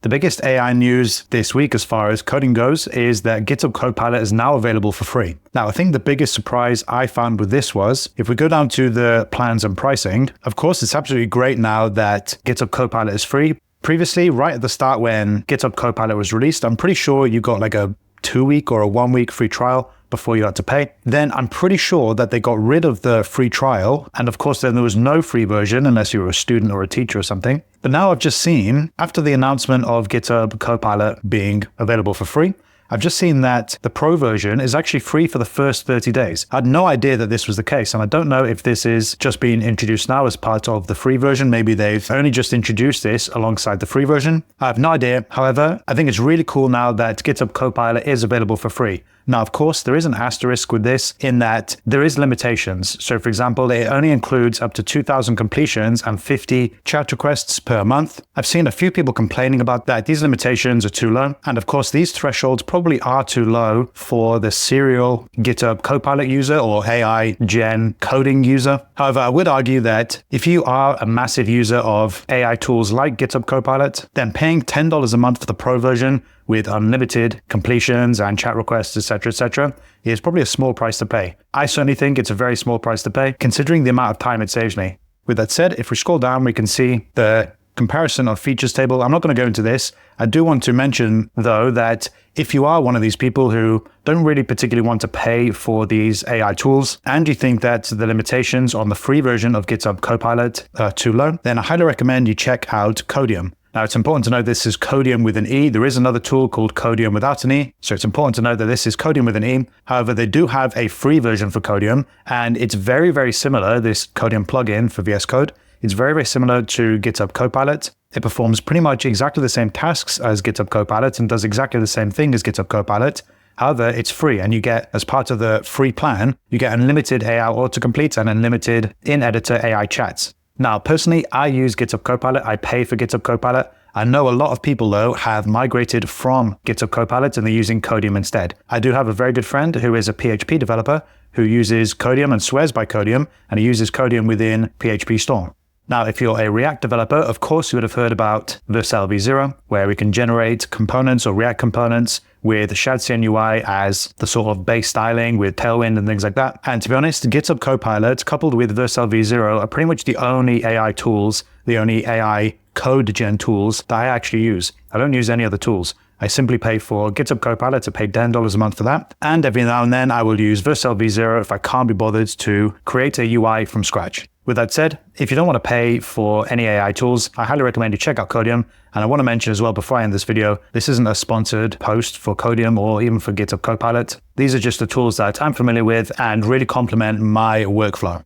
The biggest AI news this week as far as coding goes is that GitHub Copilot is now available for free. Now, I think the biggest surprise I found with this was, if we go down to the plans and pricing, of course, it's absolutely great now that GitHub Copilot is free. Previously, right at the start when GitHub Copilot was released, I'm pretty sure you got like a 2-week or a 1-week free trial before you had to pay. Then I'm pretty sure that they got rid of the free trial. And of course, then there was no free version unless you were a student or a teacher or something. But now I've just seen, after the announcement of GitHub Copilot being available for free, I've just seen that the pro version is actually free for the first 30 days. I had no idea that this was the case. And I don't know if this is just being introduced now as part of the free version. Maybe they've only just introduced this alongside the free version. I have no idea. However, I think it's really cool now that GitHub Copilot is available for free. Now, of course, there is an asterisk with this in that there is limitations. So for example, it only includes up to 2,000 completions and 50 chat requests per month. I've seen a few people complaining about that. These limitations are too low. And of course, these thresholds probably are too low for the serial GitHub Copilot user or AI Gen coding user. However, I would argue that if you are a massive user of AI tools like GitHub Copilot, then paying $10 a month for the pro version with unlimited completions and chat requests, etc., is probably a small price to pay. I certainly think it's a very small price to pay, considering the amount of time it saves me. With that said, if we scroll down, we can see the comparison of features table. I'm not going to go into this. I do want to mention, though, that if you are one of these people who don't really particularly want to pay for these AI tools, and you think that the limitations on the free version of GitHub Copilot are too low, then I highly recommend you check out Codium. Now, it's important to know this is Codium with an E. There is another tool called Codium without an E. So it's important to know that this is Codium with an E. However, they do have a free version for Codium, and it's very, very similar, this Codium plugin for VS Code. It's very, very similar to GitHub Copilot. It performs pretty much exactly the same tasks as GitHub Copilot and does exactly the same thing as GitHub Copilot. However, it's free, and you get, as part of the free plan, you get unlimited AI autocompletes and unlimited in-editor AI chats. Now, personally, I use GitHub Copilot. I pay for GitHub Copilot. I know a lot of people, though, have migrated from GitHub Copilot and they're using Codium instead. I do have a very good friend who is a PHP developer who uses Codium and swears by Codium, and he uses Codium within PHP Storm. Now, if you're a React developer, of course, you would have heard about Vercel v0, where we can generate components or React components with Shadcn UI as the sort of base styling with Tailwind and things like that. And to be honest, GitHub Copilot coupled with Vercel v0 are pretty much the only AI tools, the only AI code gen tools that I actually use. I don't use any other tools. I simply pay for GitHub Copilot. I pay $10 a month for that. And every now and then I will use Vercel v0 if I can't be bothered to create a UI from scratch. With that said, if you don't want to pay for any AI tools, I highly recommend you check out Codium. And I want to mention as well before I end this video, this isn't a sponsored post for Codium or even for GitHub Copilot. These are just the tools that I'm familiar with and really complement my workflow.